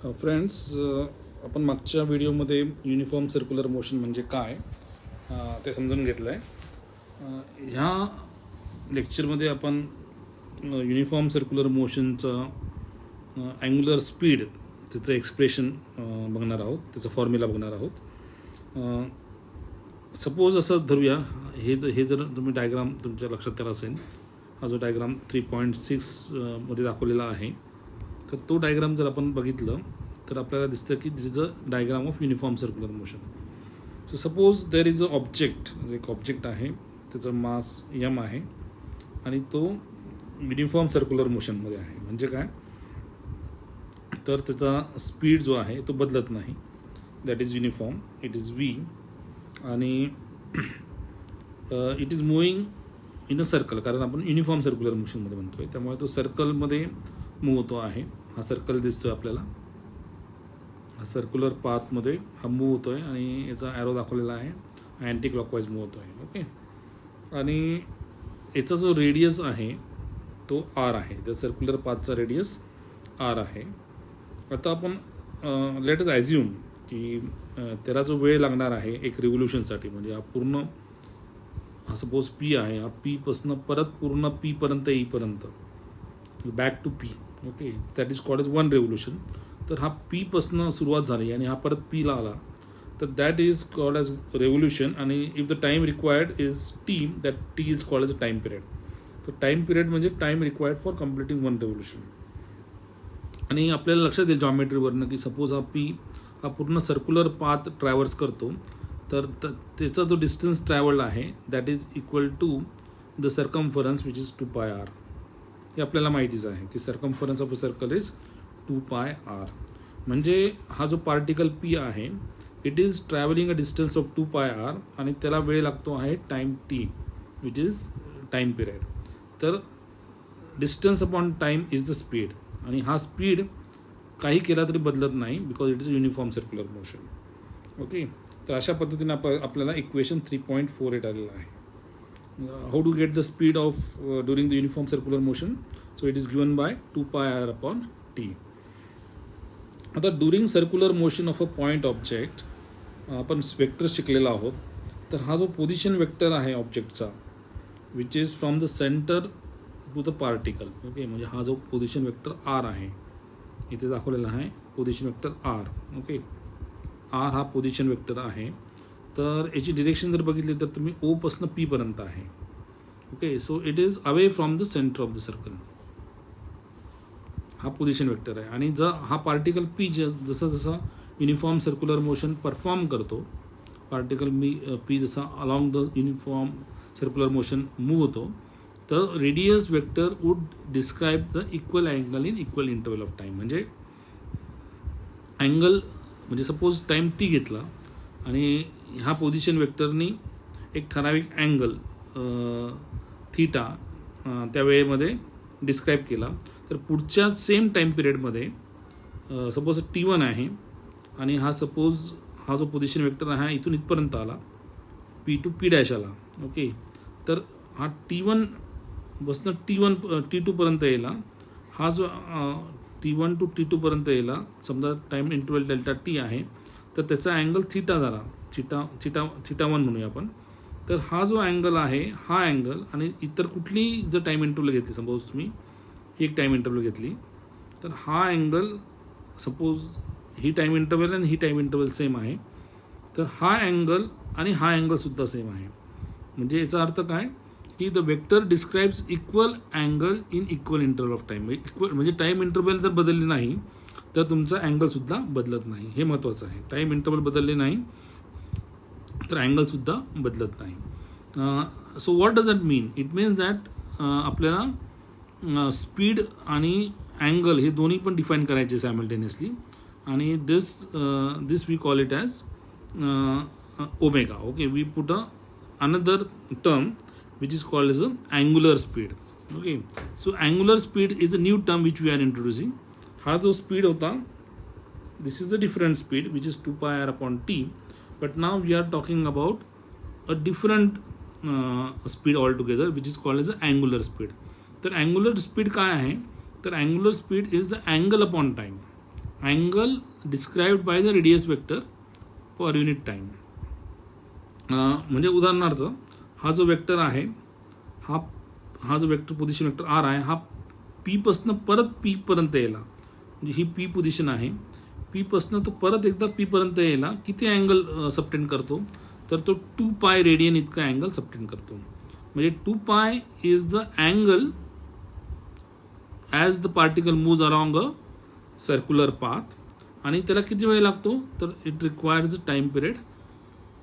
Friends, आपण मागच्या व्हिडिओमध्ये युनिफॉर्म सर्क्युलर मोशन म्हणजे काय ते समजून घेतलं आहे. ह्या लेक्चरमध्ये आपण युनिफॉर्म सर्क्युलर मोशनचं अँग्युलर स्पीड, त्याचं एक्सप्रेशन बघणार आहोत, त्याचं फॉर्म्युला बघणार आहोत. सपोज असं धरूया, हे जर तुम्ही डायग्राम तुमच्या लक्षात आला असेल, हा जो डायग्राम 3.6 मध्ये दाखवलेला आहे, तर तो डायग्राम जर आपण बघितलं तर आपल्याला दिसतं की this is a diagram of uniform circular motion. So suppose there is a object, एक ऑब्जेक्ट आहे, त्याचं मास m आहे आणि तो युनिफॉर्म सर्क्युलर मोशनमध्ये आहे. म्हणजे काय, तर त्याचा स्पीड जो आहे तो बदलत नाही, that is uniform, it is v, आणि it is moving in a circle, कारण आपण युनिफॉर्म सर्क्युलर मोशनमध्ये म्हणतोय, त्यामुळे तो सर्कलमध्ये मूव्ह होतो आहे. हा सर्कल दिसतोय आपल्याला, हा सर्क्युलर पाथमध्ये हा मूव्ह होतो आहे आणि याचा ॲरो दाखवलेला आहे, अँटी क्लॉकवाईज मूव्ह होतो आहे. ओके, आणि याचा जो रेडियस आहे तो r आहे, त्या सर्क्युलर पाथचा रेडियस r आहे. आता आपण लेट अस ॲझ्युम की त्याला जो वेळ लागणार आहे एक रिव्होल्यूशनसाठी, म्हणजे हा पूर्ण, हा सपोज p आहे, हा p पासून परत पूर्ण p पर्यंत येईपर्यंत, back to p, okay, that is called as one revolution. तर हा p पासून सुरुवात झाली आणि हा परत p ला आला, तर that is called as revolution. आणि if the time required is t, that t is called as a time period. तर टाईम पिरियड म्हणजे time required for completing one revolution. आणि आपल्याला लक्षात येईल जॉमेट्रीवरनं की सपोज हा p हा पूर्ण सर्क्युलर पाथ ट्रॅव्हर्स करतो, तर त्याचा जो डिस्टन्स ट्रॅव्हल्ड आहे that is equal to the circumference which is 2πr. हे आपल्याला माहितीच आहे की circumference of a circle is 2πr. म्हणजे हा जो पार्टिकल p आहे, it is travelling a distance of 2πr आणि त्याला वेळ लागतो आहे time t, which is time period. तर distance upon time is the speed, आणि हा स्पीड काही केला तरी बदलत नाही, because it is uniform circular motion. Okay, तर अशा पद्धतीने आपल्याला इक्वेशन 3.48 आलेलं आहे. How to get the speed of during the uniform circular motion? So it is given by 2πr upon t. आता during circular motion of a point object आपण vector शिकलेला आहोत. तर हा जो पोझिशन वेक्टर आहे ऑब्जेक्टचा, which is from the centre to the particle, okay, म्हणजे हा जो पोझिशन वेक्टर r आहे, इथे दाखवलेला आहे position vector r. Okay, r हा पोझिशन वेक्टर आहे. तर याची डिरेक्शन जर बघितली तर तुम्ही o पासून p पर्यंत आहे. Okay, so it is away from the centre of the circle. हा पोझिशन वेक्टर आहे. आणि जर हा पार्टिकल p जसं जसं युनिफॉर्म सर्क्युलर मोशन परफॉर्म करतो, पार्टिकल p जसा along the uniform circular motion move होतो, तर radius vector would describe the equal angle in equal interval of time. म्हणजे अँगल, म्हणजे सपोज टाईम t घेतला आणि ह्या पोझिशन वेक्टरनी एक ठराविक अँगल थीटा त्या वेळेमध्ये डिस्क्राईब केला, तर पुढच्या सेम टाईम पिरियडमध्ये सपोज t1 आहे आणि हा सपोज हा जो पोझिशन वेक्टर आहे इथून इथपर्यंत आला, p टू p डॅश आला. ओके, तर हा t1 बसनं t2 पर्यंत येईल. हा जो t1 टू t2 पर्यंत येईल, समजा टाईम इंटरवल डेल्टा t आहे, तर त्याचा अँगल थीटा झाला, थीटा 1 म्हणूया आपण. तर हा जो अँगल आहे, हा अँगल, आणि इतर कुठली जर टाईम इंटरवल घेतली, सपोज तुम्ही ही एक टाईम इंटरवल घेतली, तर हा अँगल, सपोज ही टाईम इंटरवल आणि ही टाईम इंटरवल सेम आहे, तर हा अँगल आणि हा अँगलसुद्धा सेम आहे. म्हणजे याचा अर्थ काय की the vector describes equal angle in equal interval of time. Equal म्हणजे टाईम इंटरवल जर बदलली नाही तर तुमचा अँगलसुद्धा बदलत नाही. हे महत्त्वाचं आहे. टाईम इंटरवल बदलले नाही तर अँगलसुद्धा बदलत नाही. So what does that mean? It means that आपल्याला स्पीड आणि अँगल हे दोन्ही पण डिफाईन करायचे सायमल्टेनियसली, आणि this we call it as omega. Okay, we put another term which is called as a angular speed. Okay, so angular speed is a new term which we are introducing. हा जो speed होता, this is a different speed which is 2πr upon t, but now we are talking about a different speed altogether which is called as a angular speed. तर angular speed काय आहे? तर angular speed is the angle upon time. Angle described by the radius vector per unit time. म्हणजे उदाहरणार्थ हा जो vector आहे, हा जो वेक्टर पोझिशन वेक्टर आर आहे, हा पी पासून परत पी पर्यंत यायला, म्हणजे ही पी पोझिशन आहे, पी पासून तो परत एकदा पी पर्यंत यायला किती अँगल सबटेंड करतो, तर तो 2 पाय रेडियन इतका अँगल सबटेंड करतो. म्हणजे 2 pi is the angle as the particle moves around a circular path. आणि त्याला किती वेळ लागतो, तर it requires a time period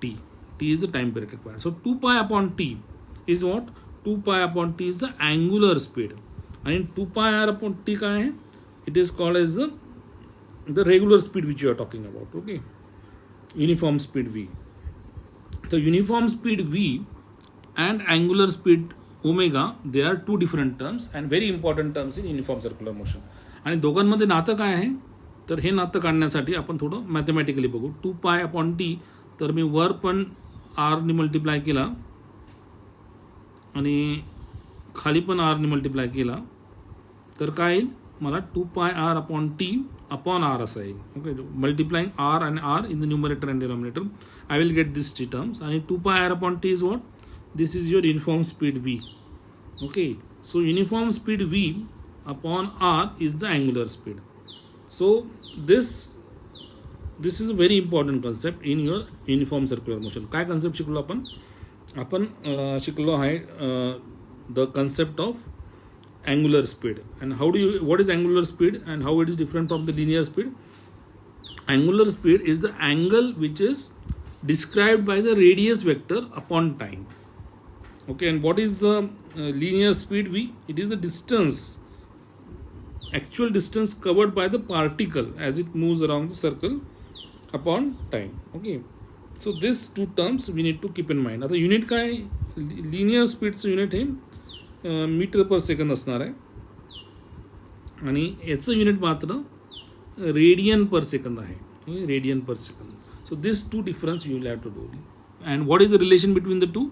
T. T is the time period required. So 2 pi upon T is what, 2 pi upon T is the angular speed. आणि 2 pi r upon T काय आहे, it is called as the regular speed which you are talking about. Okay, uniform speed V. तर uniform speed V and angular speed omega, they are 2 different terms and very important terms in uniform circular motion. आणि दोघांमध्ये नातं काय आहे, तर हे नातं काढण्यासाठी आपण थोडं मॅथमॅटिकली बघू. 2 पाय अपॉन टी, तर मी वर पण आरने मल्टिप्लाय केला आणि खाली पण आरने मल्टिप्लाय केला, तर काय येईल, मला 2 pi r upon T upon r असं येईल. Okay, multiplying r and r in the numerator and denominator, I will get this 3 terms. आणि 2 pi r upon T is what, this is your uniform speed V. Okay, so uniform speed V upon r is the angular speed. So this is a very important concept in your uniform circular motion. काय concept शिकलो आपण शिकलो आहे the concept of angular speed. And what is angular speed and how it is different from the linear speed? Angular speed is the angle which is described by the radius vector upon time. Okay, and what is the linear speed v? It is the distance, actual distance covered by the particle as it moves around the circle upon time. Okay, so these 2 terms we need to keep in mind. आता unit काय, linear speedचं unit आहे metre per second असणार आहे आणि याचं unit मात्र radian per second आहे, radian per second. So this 2 difference you will have to do. And what is the relation between the 2?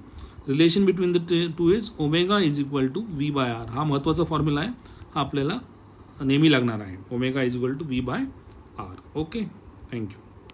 Relation between the 2 is omega is equal to V by r. हा महत्त्वाचा formula आहे, हा आपल्याला नेहमी लागणार आहे. Omega is equal to V by r. Okay, thank you.